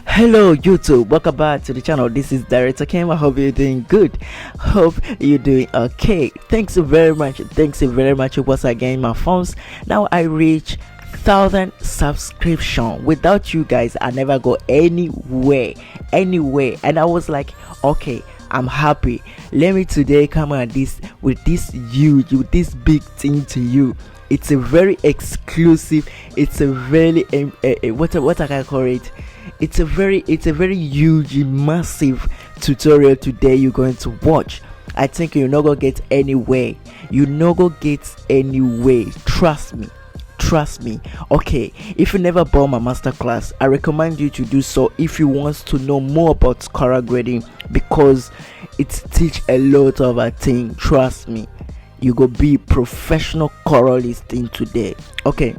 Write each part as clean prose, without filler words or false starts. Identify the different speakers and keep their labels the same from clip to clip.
Speaker 1: Hello YouTube, welcome back to the channel. This is Director Kim. I hope you're doing good. Hope you're doing okay. Thanks so very much. Once again, my phones. Now I reach 1,000 subscription. Without you guys, I never go anywhere. And I was like, okay, I'm happy. Let me today come at this with this big thing to you. It's a very exclusive. It's a very what I can call it. It's a very huge, massive tutorial today you're going to watch. I think you're not gonna get anywhere. Trust me. Okay, if you never bought my masterclass, I recommend you to do so if you want to know more about color grading, because it teach a lot of a thing. Trust me, you go be professional colorist in today. Okay,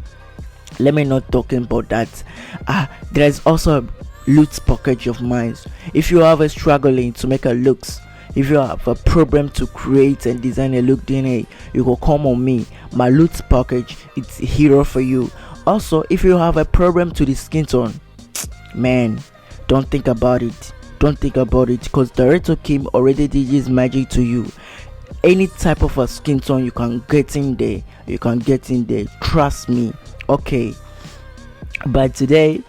Speaker 1: let me not talking about that. There's also a LUT package of mine. If you have a struggling to make a looks, if you have a problem to create and design a look DNA, you go come on me. My LUT package, it's a hero for you. Also, if you have a problem to the skin tone, man, don't think about it, because Director Kim already did his magic to you. Any type of a skin tone you can get in there, trust me. Okay, but today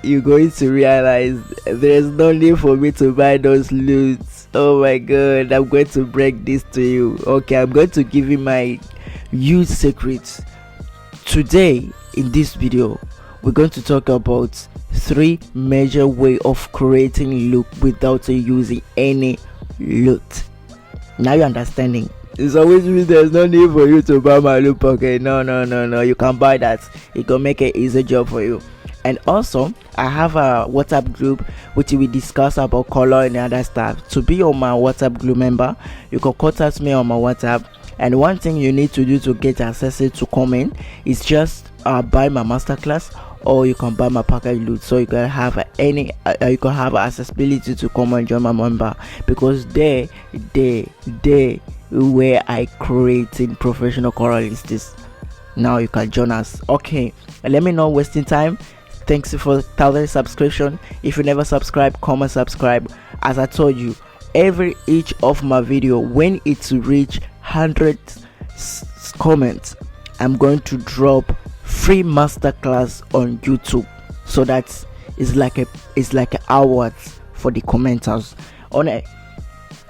Speaker 1: you're going to realize there's no need for me to buy those LUTs. Oh my god, I'm going to break this to you. Okay, I'm going to give you my huge secrets. Today in this video, we're going to talk about 3 major way of creating look without using any LUT. Now you're understanding. It's always means there's no need for you to buy my loop. Okay, no, you can buy that. It can make an easy job for you. And also, I have a WhatsApp group which we discuss about color and other stuff. To be on my WhatsApp group member, you can contact me on my WhatsApp. And one thing you need to do to get access to comment is just buy my masterclass, or you can buy my package LUT, so you can have accessibility to come and join my member, because they where I creating professional colorists. Now you can join us. Okay, let me not wasting time. Thanks for 1,000 subscription. If you never subscribe, come and subscribe. As I told you, each of my video, when it's reach 100 comments, I'm going to drop free masterclass on YouTube. So that is like a awards for the commenters on it.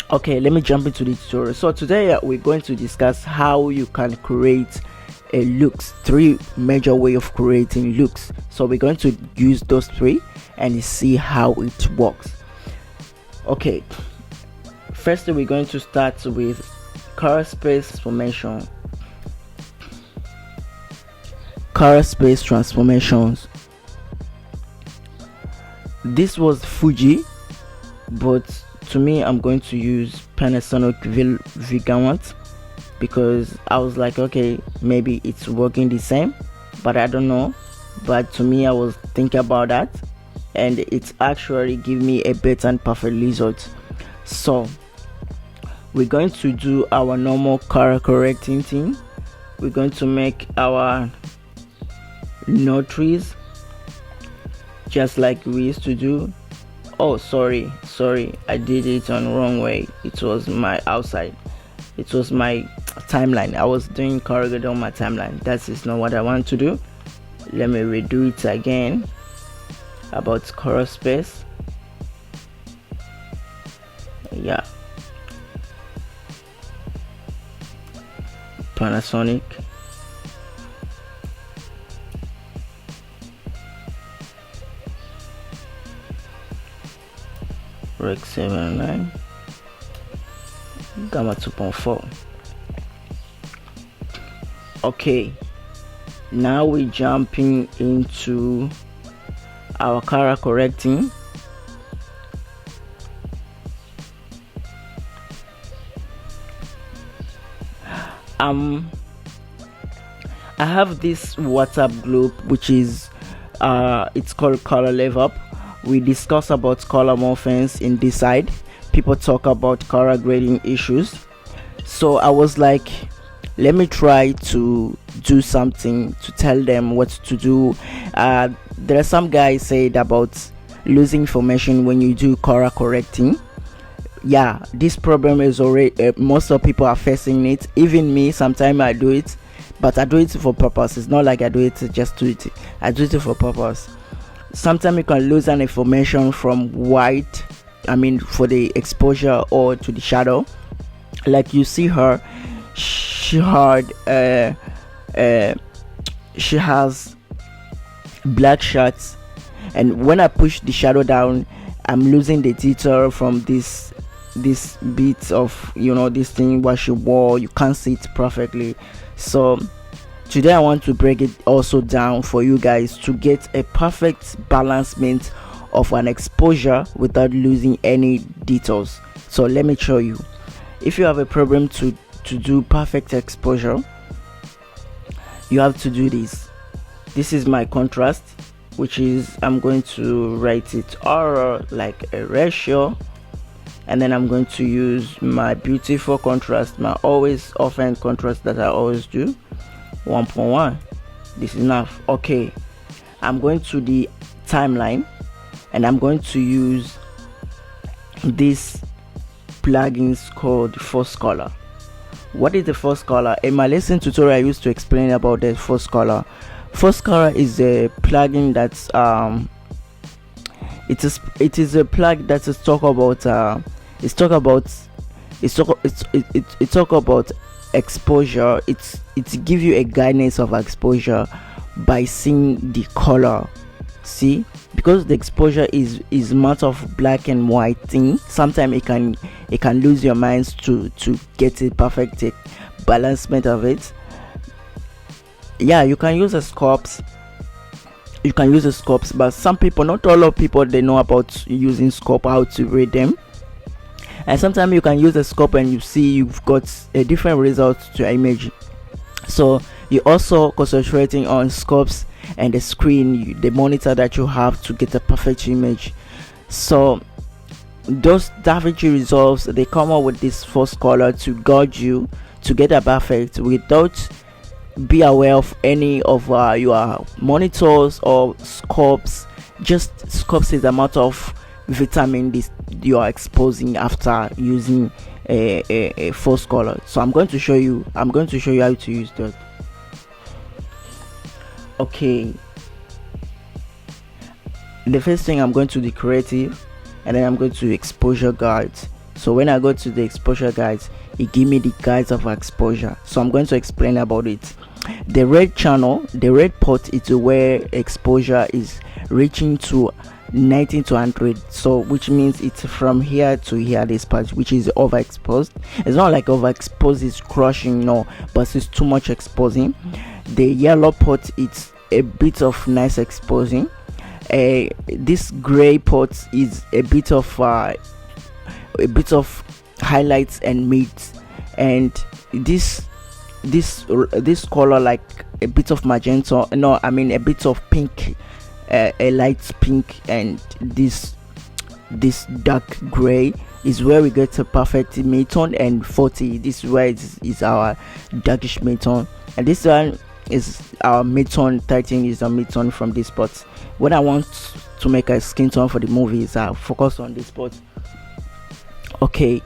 Speaker 1: Okay, let me jump into the tutorial. So today we're going to discuss how you can create a looks. 3 major way of creating looks. So we're going to use those 3 and see how it works. Okay, first we're going to start with color space transformation. Color space transformations. This was Fuji, but to me I'm going to use Panasonic Vigawant, because I was like, okay, maybe it's working the same, but I don't know. But to me, I was thinking about that, and it's actually give me a better and perfect result. So we're going to do our normal color correcting thing. We're going to make our notaries just like we used to do. Oh, sorry, I did it on wrong way. It was my outside, it was my timeline. I was doing corrugate on my timeline. That is not what I want to do. Let me redo it again. About color space, yeah, Panasonic, Rec 79, Gamma 2.4. Okay, now we're jumping into our color correcting. I have this WhatsApp group which is it's called Color Level Up. We discuss about color morphings in this side. People talk about color grading issues. So I was like, let me try to do something to tell them what to do. There are some guys said about losing information when you do color correcting. Yeah, this problem is already most of people are facing it. Even me, sometimes I do it, but I do it for purpose. It's not like I do it to just do it. I do it for purpose. Sometimes you can lose an information from white, I mean for the exposure or to the shadow. Like you see her, she had she has black shirts, and when I push the shadow down, I'm losing the detail from this bits of, you know, this thing what she wore. You can't see it perfectly. So today I want to break it also down for you guys to get a perfect balancement of an exposure without losing any details. So let me show you. If you have a problem to do perfect exposure, you have to do this. This is my contrast, which is, I'm going to write it R like a ratio, and then I'm going to use my beautiful contrast, my always often contrast that I always do, 1.1. This is enough. Okay, I'm going to the timeline, and I'm going to use this plugins called Force Color. What is the Force Color? In my lesson tutorial I used to explain about the Force Color. Force Color is a plugin that's it is a plug that is talk about exposure. It give you a guidance of exposure by seeing the color. See, because the exposure is much of black and white thing, sometimes it can lose your minds to get a perfect balancement of it. Yeah, you can use a scopes, but some people, not all of people, they know about using scope, how to read them. And sometimes you can use a scope and you see you've got a different result to your image. So you're also concentrating on scopes and the screen, the monitor that you have, to get a perfect image. So those DaVinci Resolves, they come up with this Force Color to guide you to get a perfect without be aware of any of your monitors or scopes. Just scopes is the amount of vitamin this you are exposing after using a Force Color. So I'm going to show you how to use that. Okay, the first thing, I'm going to the creative, and then I'm going to exposure guides. So when I go to the exposure guides, it give me the guides of exposure. So I'm going to explain about it. The red channel, the red pot, is where exposure is reaching to 90 to 100, so which means it's from here to here, this part which is overexposed. It's not like overexposed is crushing, no, but it's too much exposing. The yellow pot, it's a bit of nice exposing. This gray pot is a bit of highlights and mids, and this color, like a bit of magenta, no, I mean a bit of pink, a light pink, and this dark gray is where we get a perfect mid-tone, and 40, this is where is our darkish mid-tone, and this one is our mid-tone. 13 is a mid-tone from this spot. When I want to make a skin tone for the movies, I focus on this spot. Okay,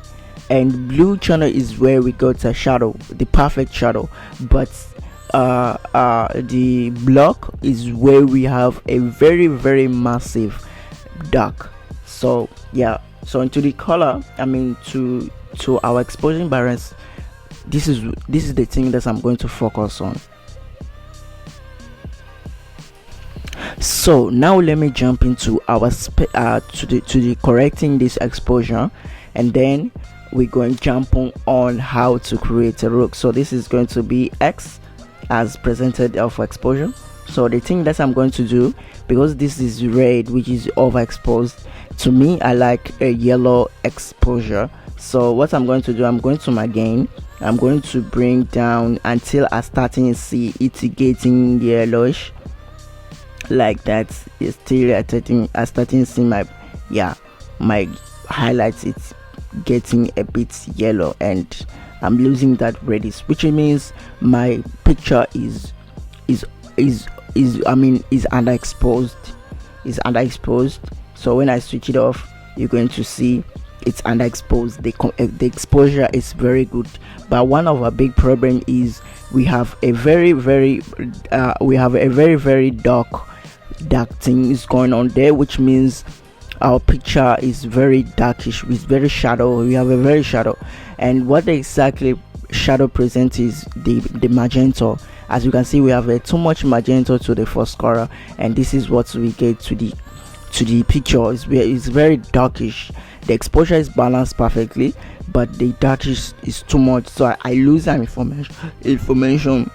Speaker 1: and blue channel is where we got a shadow, the perfect shadow, but the block is where we have a very, very massive dark. So yeah, so into the color, I mean to our exposure balance, this is the thing that I'm going to focus on. So now let me jump into our to the correcting this exposure, and then we're going to jump on how to create a rook. So this is going to be X as presented of exposure. So the thing that I'm going to do, because this is red which is overexposed, to me I like a yellow exposure. So what I'm going to do, I'm going to my gain, I'm going to bring down until I starting to see it getting yellowish, like that. It's still I starting to see my highlights, it's getting a bit yellow, and I'm losing that reddish, which means my picture is is is underexposed, so when I switch it off, you're going to see it's underexposed. The exposure is very good, but one of our big problem is we have a very dark thing is going on there, which means our picture is very darkish, with very shadow. We have a very shadow, and what exactly shadow present is the magenta. As you can see, we have too much magenta to the first color, and this is what we get to the picture. It's very darkish. The exposure is balanced perfectly, but the darkish is too much, so I lose some information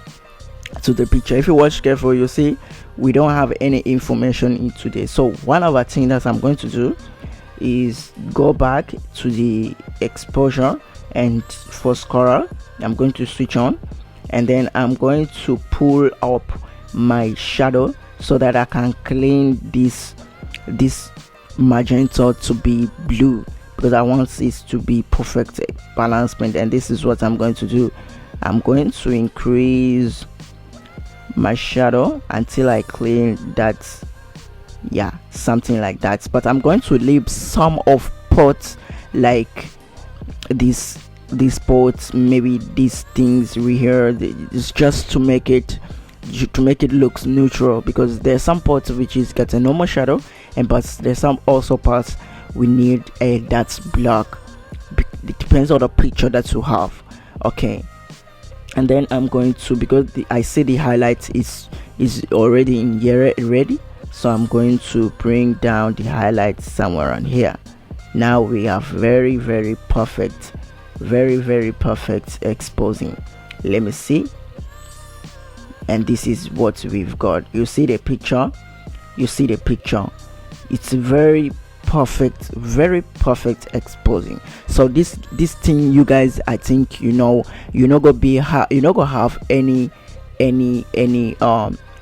Speaker 1: to the picture. If you watch carefully, you see we don't have any information into this. So one of the things that I'm going to do is go back to the exposure, and first color I'm going to switch on, and then I'm going to pull up my shadow so that I can clean this magenta to be blue, because I want this to be perfect balancement. And this is what I'm going to do. I'm going to increase my shadow until I clean that, yeah, something like that. But I'm going to leave some of parts, like these parts, maybe these things we here. It's just to make it look neutral, because there's some parts which is got a normal shadow, and but there's some also parts we need a that's black. It depends on the picture that you have. Okay, and then I'm going to, because I see the highlight is already in here ready, so I'm going to bring down the highlights somewhere on here. Now we have very perfect exposing. Let me see. And this is what we've got. You see the picture, it's very perfect exposing. So this thing, you guys, I think you're not gonna have any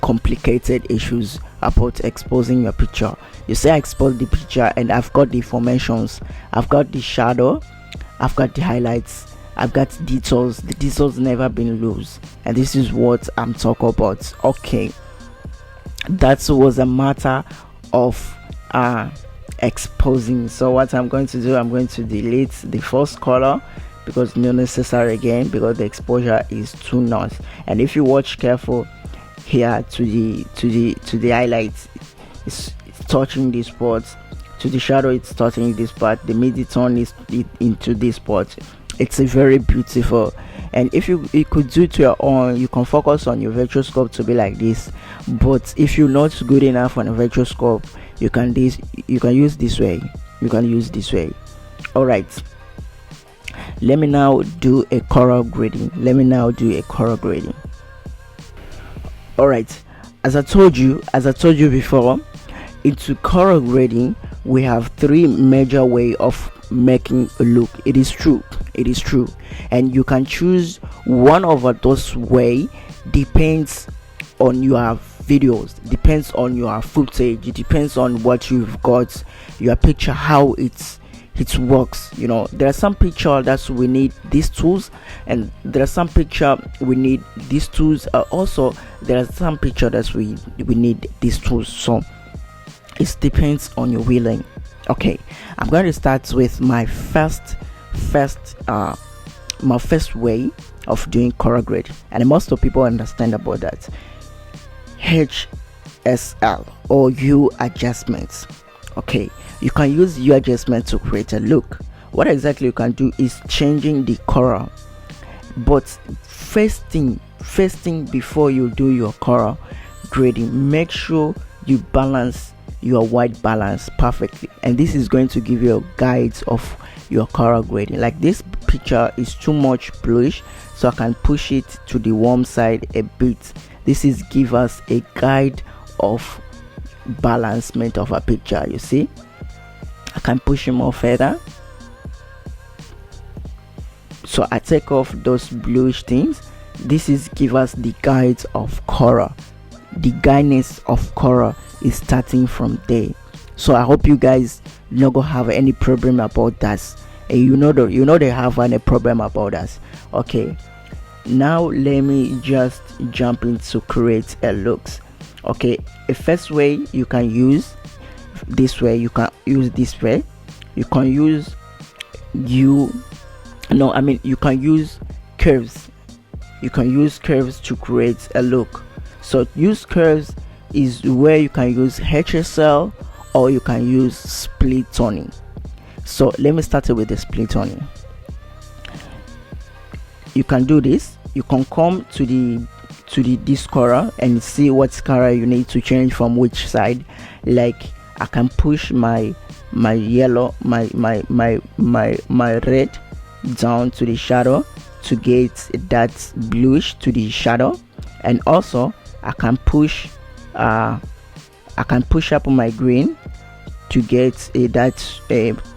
Speaker 1: complicated issues about exposing your picture. You say I expose the picture, and I've got the formations, I've got the shadow, I've got the highlights, I've got details. The details never been loose, and this is what I'm talking about. Okay, that was a matter of exposing. So what I'm going to do, I'm going to delete the first color, because not necessary again, because the exposure is too nice. And if you watch careful here, to the highlights, it's touching this spot, to the shadow it's touching this part, the mid-tone is into this spot. It's a very beautiful. And if you could do it to your own, you can focus on your virtual scope to be like this. But if you're not good enough on a virtual scope, you can use this way. All right, let me now do a color grading. All right, as I told you before, into color grading we have three major way of making a look. It is true, and you can choose one of those way. Depends on your videos, depends on your footage, it depends on what you've got, your picture, how it works. There are some picture that we need these tools, and there are some picture we need these tools. Also there are some picture that we need these tools, so it depends on your willing. Okay, I'm going to start with my first way of doing color grade, and most of people understand about that. HSL or U adjustments. Okay, you can use U adjustment to create a look. What exactly you can do is changing the color, but first thing before you do your color grading, make sure you balance your white balance perfectly, and this is going to give you a guide of your color grading. Like this picture is too much bluish, so I can push it to the warm side a bit. This is give us a guide of balancement of a picture. You see, I can push it more further, so I take off those bluish things. This is give us the guides of color. The guidance of color is starting from there. So I hope you guys not gonna have any problem about that. and they have any problem about us. Okay, now let me just jump into create a looks. Okay, the first way you can use this way, you can use this way, you can use you can use curves. You can use curves to create a look. So use curves is where you can use HSL or you can use split toning. So let me start with the split toning. You can do this. You can come to this color and see what color you need to change from which side. Like I can push my yellow, my red down to the shadow to get that bluish to the shadow, and also I can push up my green to get that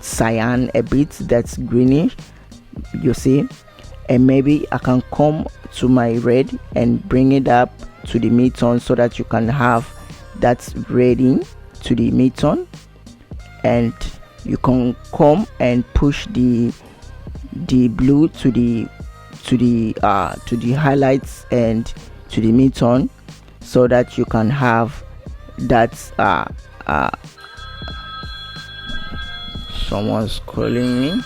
Speaker 1: cyan a bit, that's greenish, you see. And maybe I can come to my red and bring it up to the mid-tone so that you can have that reading to the mid-tone, and you can come and push the blue to the highlights and to the mid-tone so that you can have that someone's calling me.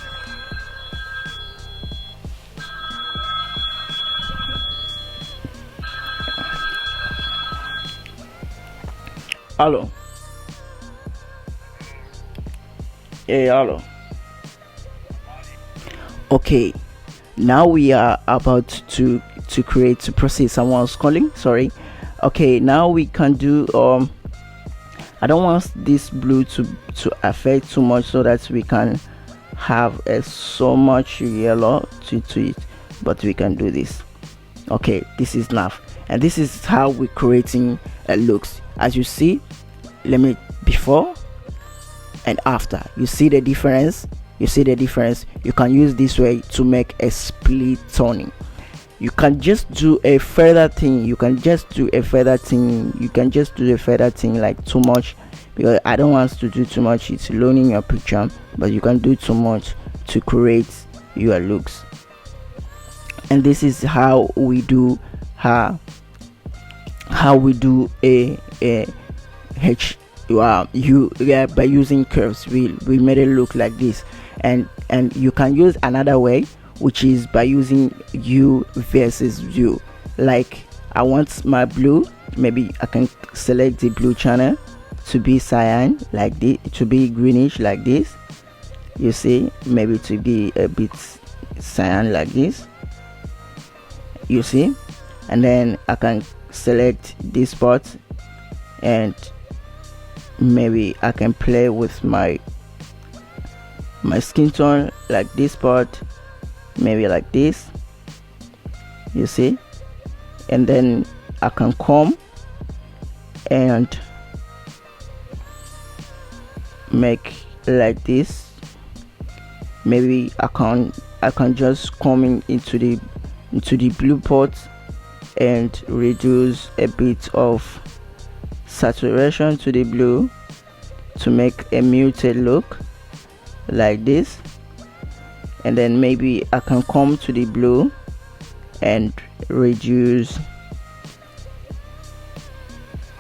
Speaker 1: Hello. Hey, hello. Okay, now we are about to proceed. Someone's calling, sorry. Okay, now we can do I don't want this blue to affect too much so that we can have so much yellow to it, but we can do this. Okay, this is enough, and this is how we're creating a looks. As you see, let me before and after. You see the difference. You can use this way to make a split toning. You can just do a further thing. You can just do a further thing like too much, because I don't want to do too much. It's loaning your picture, but you can do too much to create your looks. And this is how we do by using curves. We made it look like this, and you can use another way, which is by using U versus U. Like I want my blue, maybe I can select the blue channel to be cyan like this, to be greenish like this, you see, maybe to be a bit cyan like this, you see. And then I can select this part, and maybe I can play with my skin tone like this part, maybe like this, you see. And then I can come and make like this. Maybe I can just come into the blue part and reduce a bit of saturation to the blue to make a muted look like this. And then maybe I can come to the blue and reduce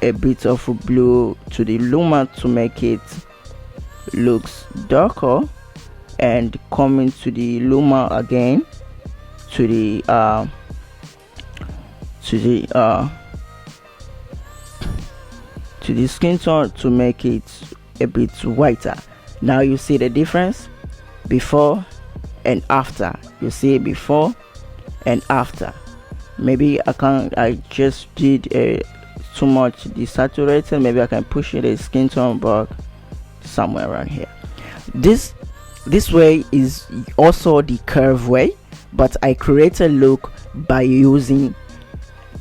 Speaker 1: a bit of blue to the luma to make it looks darker, and come into the luma again to the skin tone to make it a bit whiter. Now you see the difference before and after. You see before and after. Maybe I just did too much desaturated. Maybe I can push the skin tone back somewhere around here. This way is also the curve way, but I create a look by using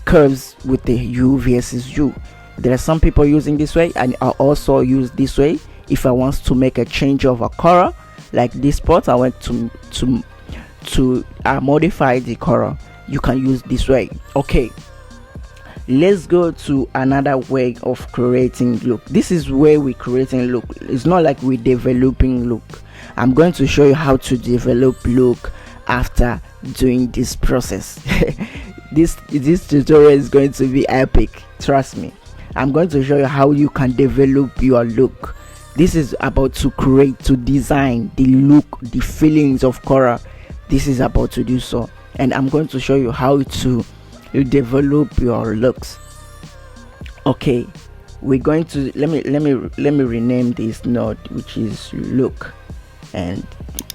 Speaker 1: curves with the U versus U. There are some people using this way, and I also use this way if I want to make a change of a color. Like this part, I want to modify the color. You can use this way. Okay, let's go to another way of creating look. This is where we're creating look. It's not like we're developing look. I'm going to show you how to develop look after doing this process. this tutorial is going to be epic, trust me. I'm going to show you how you can develop your look. This is about to create, to design the look, the feelings of Quora. This is about to do so, and I'm going to show you how to develop your looks. Okay, we're going to let me rename this node, which is look, and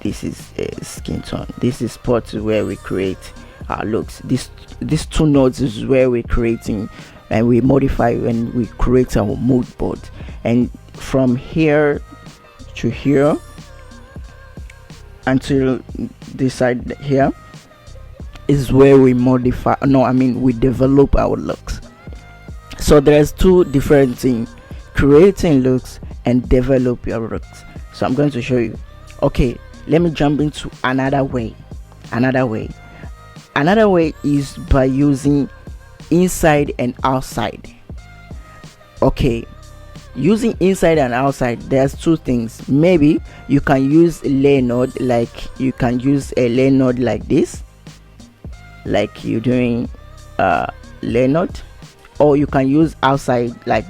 Speaker 1: this is Skintone. This is part where we create our looks. These two nodes is where we're creating and we modify and we create our mood board, and from here to here until this side here is where we modify, we develop our looks. So there's two different things: creating looks and develop your looks. So I'm going to show you. Okay, let me jump into another way is by using inside and outside. Okay, using inside and outside, there's two things. Maybe you can use a layer node, like you can use a layer node like this, like you're doing layer node, or you can use outside, like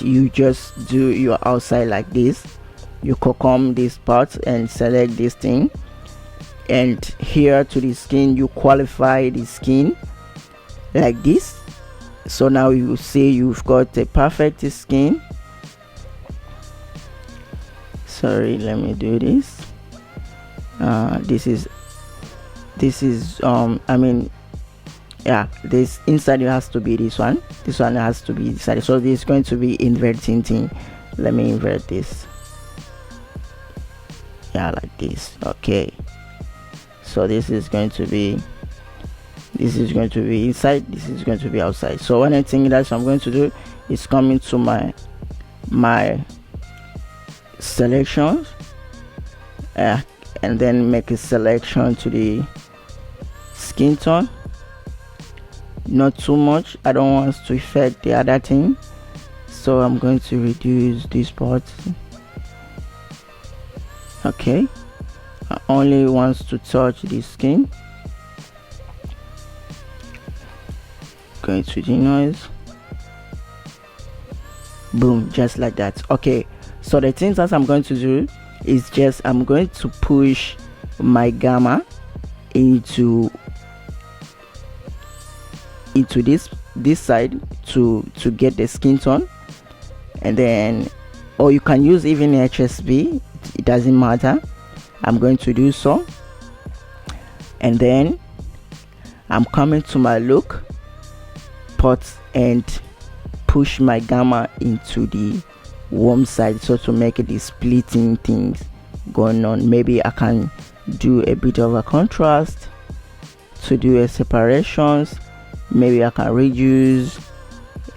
Speaker 1: you just do your outside like this. You come this part and select this thing, and here to the skin you qualify the skin like this. So now you see you've got a perfect skin. Sorry, let me do this. This inside it has to be this one has to be decided. So this is going to be inverting thing. Let me invert this, like this. Okay, so this is going to be inside, this is going to be outside. So one thing that I'm going to do is come into my selections and then make a selection to the skin tone. Not too much, I don't want to affect the other thing, so I'm going to reduce this part. Okay, I only want to touch the skin. Going to the noise, boom, just like that. Okay, so the things that I'm going to do is just I'm going to push my gamma into this side to get the skin tone, and then, or you can use even HSB, it doesn't matter. I'm going to do so, and then I'm coming to my look pot and push my gamma into the warm side, so to make it the splitting things going on. Maybe I can do a bit of a contrast to do a separations. Maybe I can reduce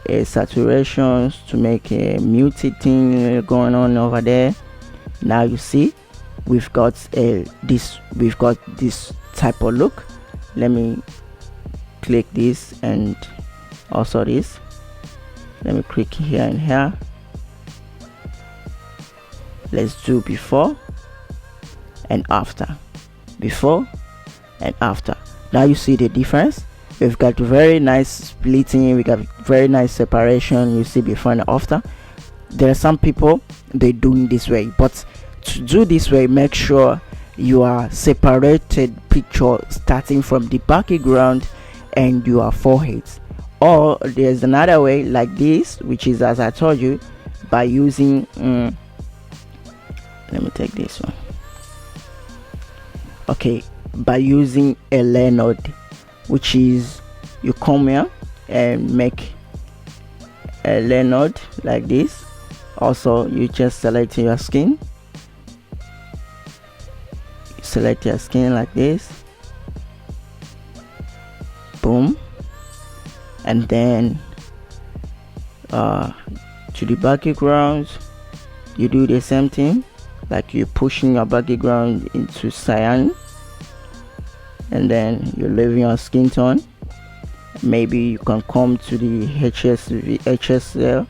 Speaker 1: a saturations to make a muted thing going on over there. Now you see we've got this type of look. Let me click this and also this. Let me click here and here. Let's do before and after. Before and after. Now you see the difference. We've got very nice splitting, we got very nice separation. You see before and after. There are some people they doing this way, but to do this way, make sure you are separated picture starting from the background and your foreheads. Or there's another way like this, which is, as I told you, by using let me take this one. Okay, by using a layer node, which is you come here and make a layer node like this. Also, you just select your skin, select your skin like this, boom, and then to the background you do the same thing, like you're pushing your background into cyan, and then you're leaving your skin tone, maybe you can come to the HSL,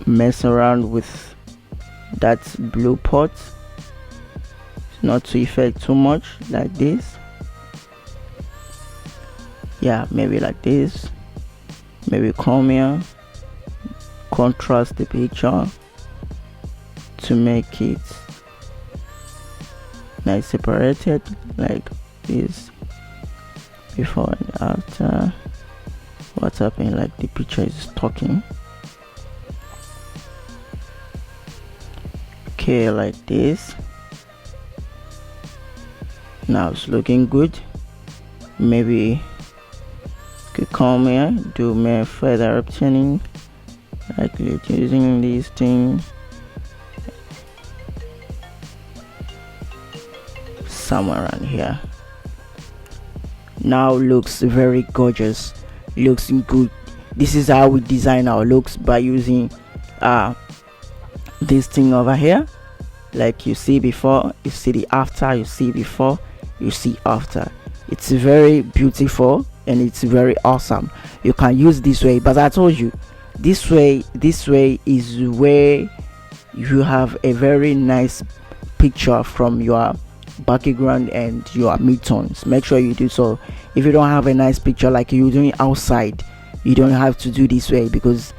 Speaker 1: mess around with that blue pot, not to affect too much, like this. Yeah, maybe like this. Maybe come here, contrast the picture to make it nice, separated like this, before and after. What's happening, like the picture is talking. Okay, like this. Now it's looking good. Maybe could come here, do more further obtaining, like using this thing, somewhere around here. Now looks very gorgeous, looks good. This is how we design our looks, by using this thing over here. Like you see before, you see the after, you see before, you see after. It's very beautiful and it's very awesome. You can use this way, but I told you, this way is where you have a very nice picture from your background and your midtones. Make sure you do so. If you don't have a nice picture like you're doing outside, you don't have to do this way, because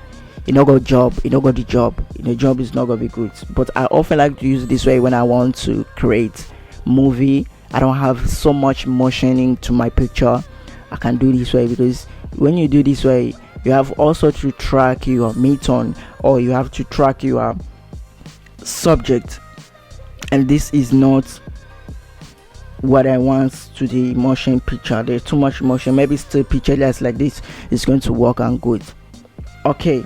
Speaker 1: you know, got job, you know, got the job, the job is not gonna be good. But I often like to use this way when I want to create movie. I don't have so much motioning to my picture. I can do this way, because when you do this way, you have also to track your midtone, or you have to track your subject, and this is not what I want to the motion picture. There's too much motion. Maybe still pictureless like this is going to work and good. Okay,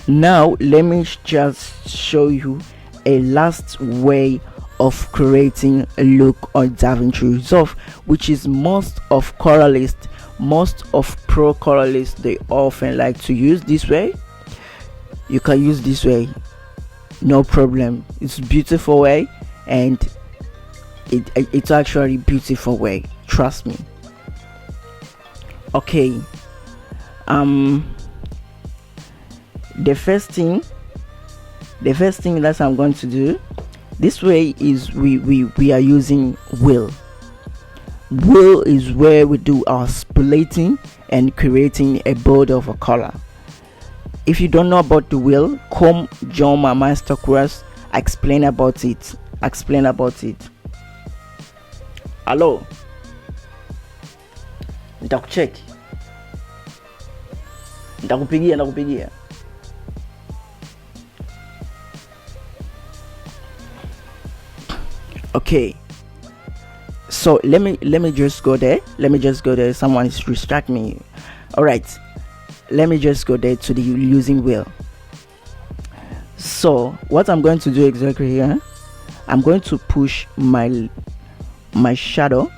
Speaker 1: now let me just show you a last way of creating a look on DaVinci Resolve, which is most of colorists, most of pro colorists, they often like to use this way. You can use this way, no problem. It's a beautiful way, and it's actually beautiful way, trust me. Okay, the first thing that I'm going to do this way is we are using wheel. Wheel is where we do our splitting and creating a board of a color. If you don't know about the wheel, come join my masterclass. Explain about it. Hello, nitakucheck, nitakupigia. Okay, so let me just go there. Someone is distract me. All right, let me just go there to the using wheel. So what I'm going to do exactly here, I'm going to push my shadow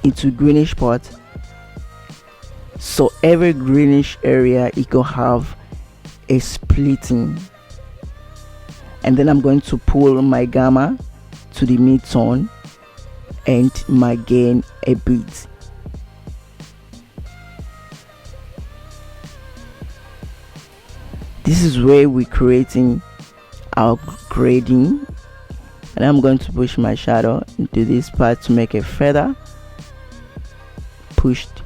Speaker 1: into greenish part, so every greenish area it will have a splitting, and then I'm going to pull my gamma to the mid-tone and my gain a bit. This is where we're creating our grading, and I'm going to push my shadow into this part to make a feather. Pushed.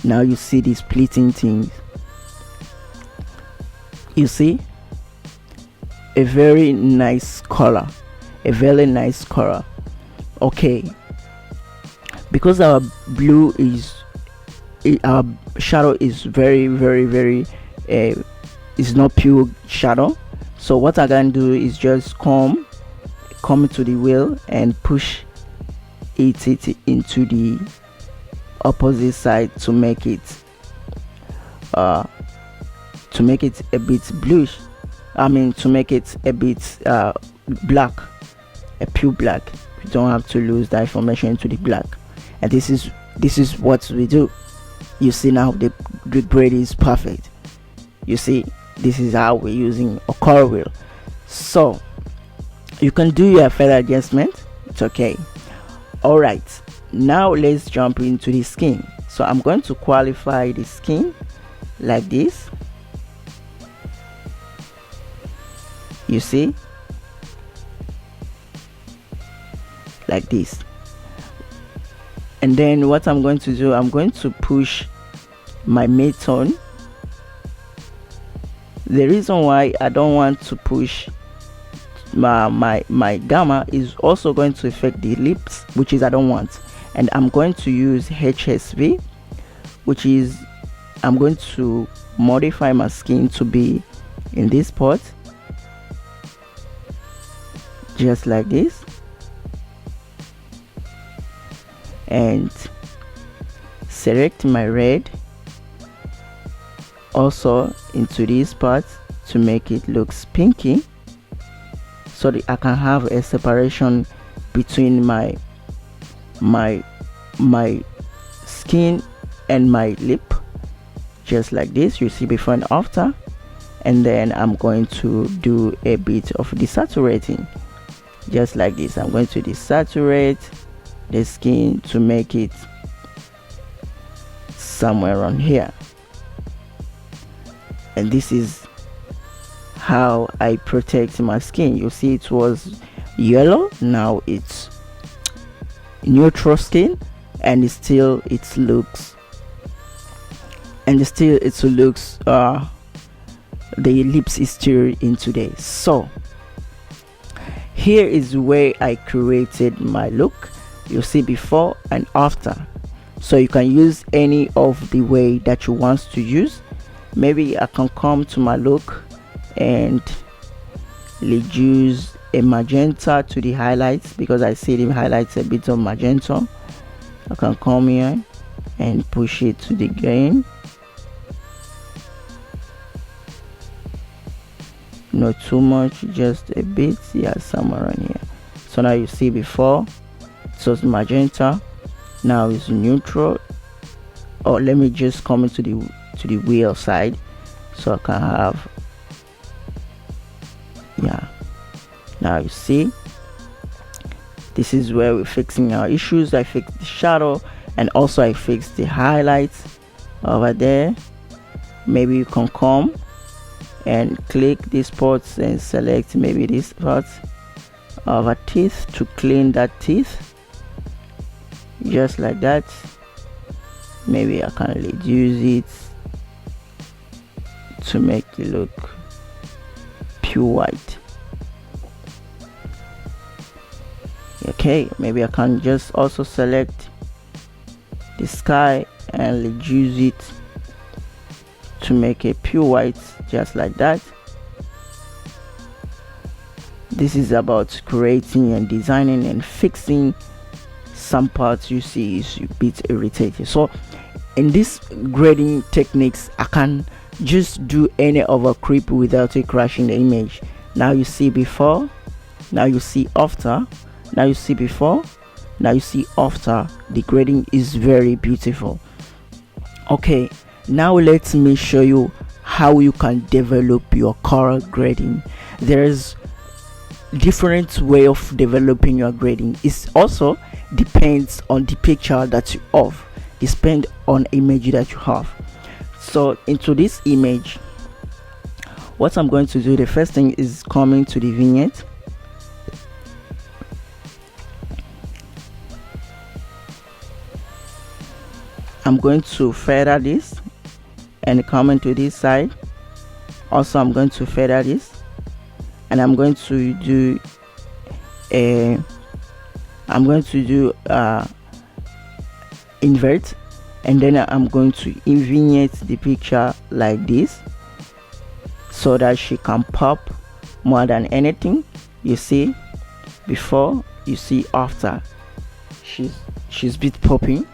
Speaker 1: Now you see the splitting things. You see a very nice color, okay, because our blue is our shadow is very is not pure shadow. So what I can do is just come to the wheel and push it into the opposite side to make it a bit bluish. To make it a bit black, a pure black. You don't have to lose that information into the black. And this is what we do. You see now the braid is perfect. You see, this is how we're using a color wheel. So You can do your feather adjustment, it's okay. All right, now let's jump into the skin. So I'm going to qualify the skin like this. You see, like this. And then what I'm going to do, I'm going to push my mid-tone. The reason why I don't want to push my gamma is also going to affect the lips, which is I don't want. And I'm going to use HSV, which is I'm going to modify my skin to be in this spot, just like this, and select my red also into this part to make it look pinky, so that I can have a separation between my skin and my lip, just like this. You see before and after. And then I'm going to do a bit of desaturating, just like this. I'm going to desaturate the skin to make it somewhere around here. And this is how I protect my skin. You see it was yellow, now it's neutral skin, and it looks the lips is still in today. So here is where I created my look. You see before and after, so you can use any of the way that you want to use. Maybe I can come to my look and reduce a magenta to the highlights, because I see the highlights a bit of magenta. I can come here and push it to the grain, not too much, just a bit, yeah, somewhere around here. So now you see before it was magenta, now it's neutral. Or let me just come into the wheel side so I can have, yeah, now you see this is where we're fixing our issues. I fixed the shadow, and also I fixed the highlights over there. Maybe you can come and click these spots and select maybe this part of a teeth to clean that teeth, just like that. Maybe I can reduce it to make it look pure white. Okay, maybe I can just also select the sky and reduce it to make it pure white, just like that. This is about creating and designing and fixing some parts you see is a bit irritated. So in this grading techniques, I can just do any over creep without it crashing the image. Now you see before, now you see after, now you see before, now you see after. The grading is very beautiful. Okay, now let me show you how you can develop your color grading. There's different way of developing your grading. It also depends on the picture that you have, depend on image that you have. So into this image, what I'm going to do, the first thing is coming to the vignette. I'm going to feather this and come into this side. Also I'm going to feather this, and I'm going to do invert, and then I'm going to vignette the picture like this so that she can pop more than anything. You see before, you see after, she's bit popping.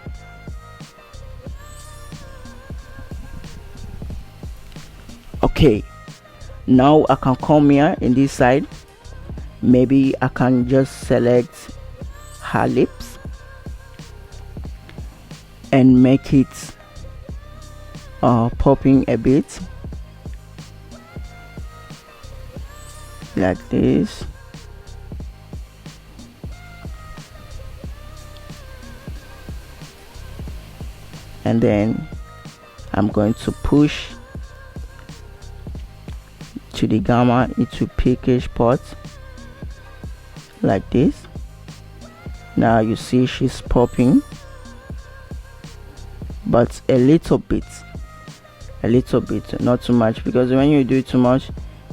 Speaker 1: Okay, now I can come here in this side. Maybe I can just select her lips and make it popping a bit like this. and then I'm going to push to the gamma into package part like this. Now you see she's popping, but a little bit, not too much, because when you do too much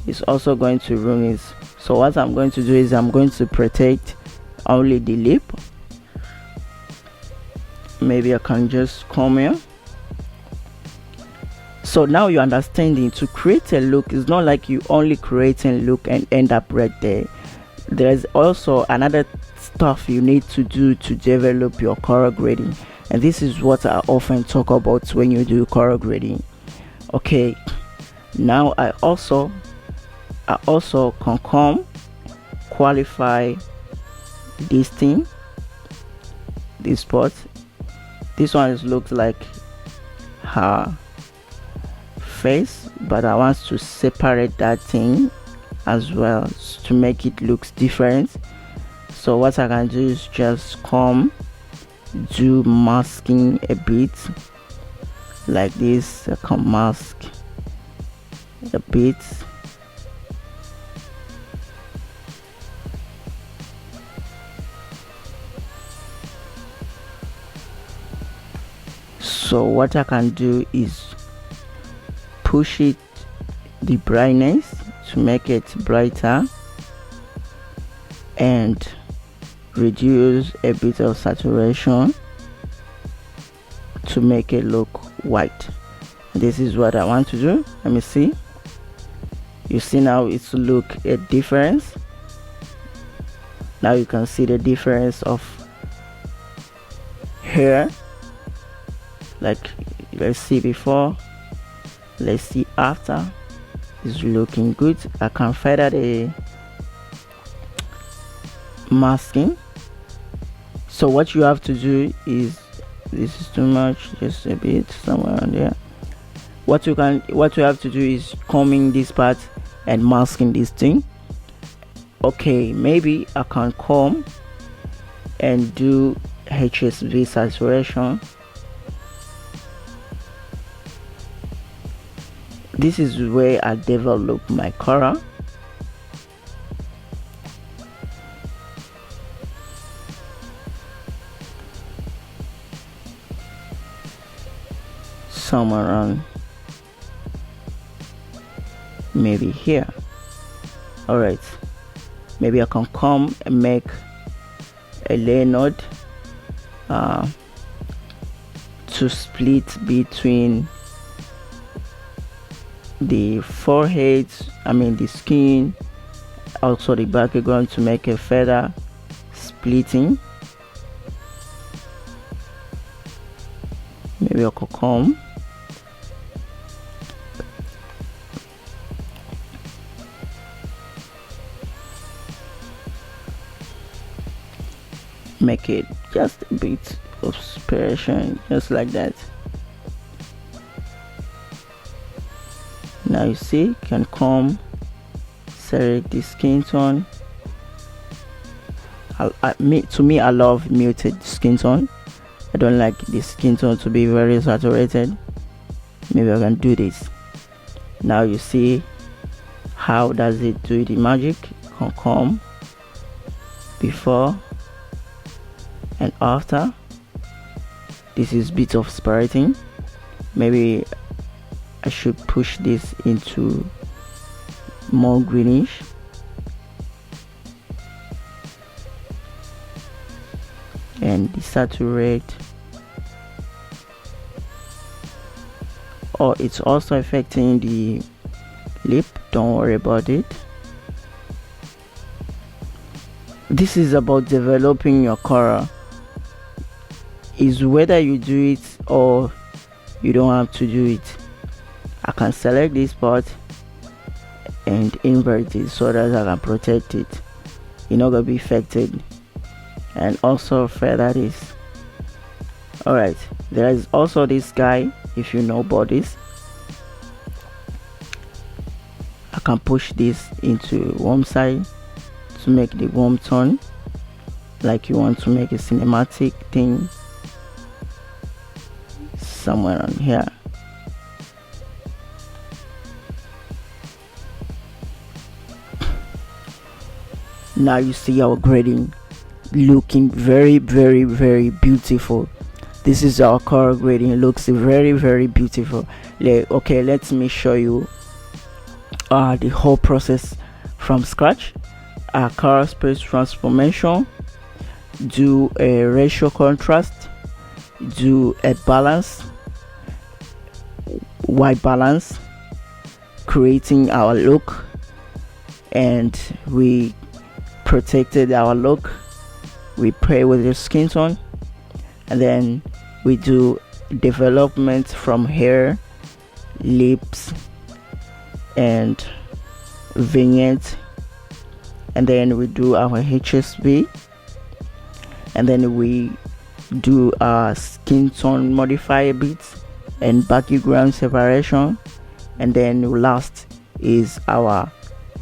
Speaker 1: it's also going to ruin it. So what I'm going to do is I'm going to protect only the lip. Maybe I can just come here. So now you're understanding, to create a look, it's not like you only create a look and end up right there. There's also another stuff you need to do to develop your color grading, and this is what I often talk about when you do color grading. Okay, now I also can come qualify this thing, this part. This one looks like her face, but I want to separate that thing as well to make it looks different. So what I can do is just come do masking a bit like this. I can mask a bit. So what I can do is push it, the brightness, to make it brighter, and reduce a bit of saturation to make it look white. This is what I want to do. Let me see. You see now it's look a difference. Now you can see the difference of hair. Like, let's see before, let's see after. It's looking good. I can feather the masking. So what you have to do is, this is too much, just a bit somewhere on there. What you have to do is combing this part and masking this thing. Okay, maybe I can come and do HSV saturation. This is where I develop my color. Somewhere around maybe here. Alright, maybe I can come and make a layer node to split between the forehead, the skin, also the background, to make a feather splitting. Maybe I could come make it just a bit of separation, just like that. Now you see, can come select the skin tone. To me, I love muted skin tone. I don't like the skin tone to be very saturated. Maybe I can do this. Now you see how does it do the magic. Can come before and after. This is bit of sparking. Maybe I should push this into more greenish. And desaturate. Oh, it's also affecting the lip. Don't worry about it. This is about developing your color. Is whether you do it or you don't have to do it. I can select this part and invert it so that I can protect it. You're not gonna be affected. And also feather this. Alright, there is also this guy. If you know about this, I can push this into warm side to make the warm tone, like you want to make a cinematic thing. somewhere on here. Now you see our grading looking very beautiful. This is our color grading. It looks very beautiful. Okay, let me show you the whole process from scratch. Color space transformation, do a ratio contrast, do a balance, white balance, creating our look, and we protected our look. We play with the skin tone, and then we do development from hair, lips, and vignette, and then we do our HSV, and then we do our skin tone modify a bit and background separation, and then last is our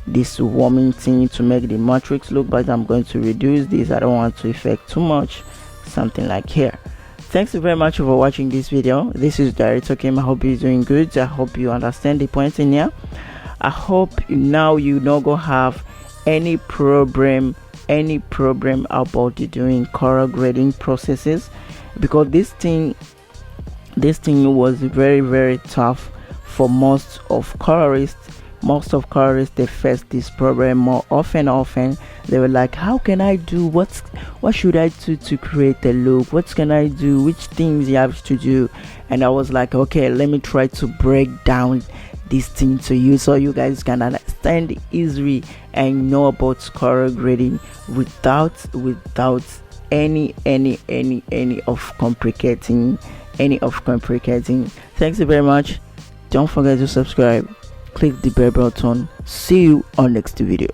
Speaker 1: this warming thing to make the matrix look, but I'm going to reduce this. I don't want to affect too much, something like here. Thanks very much for watching this video. This is Director Kim. I hope you're doing good. I hope you understand the point in here. I hope now you no go have any problem about doing color grading processes, because this thing was very tough for most of colorists. They face this problem more often. They were like, how can I do, what should I do to create a look, what can I do, which things you have to do? And I was like, okay, let me try to break down this thing to you so you guys can understand easily and know about color grading without any of complicating. Thanks very much. Don't forget to subscribe, click the bell button. See you on next video.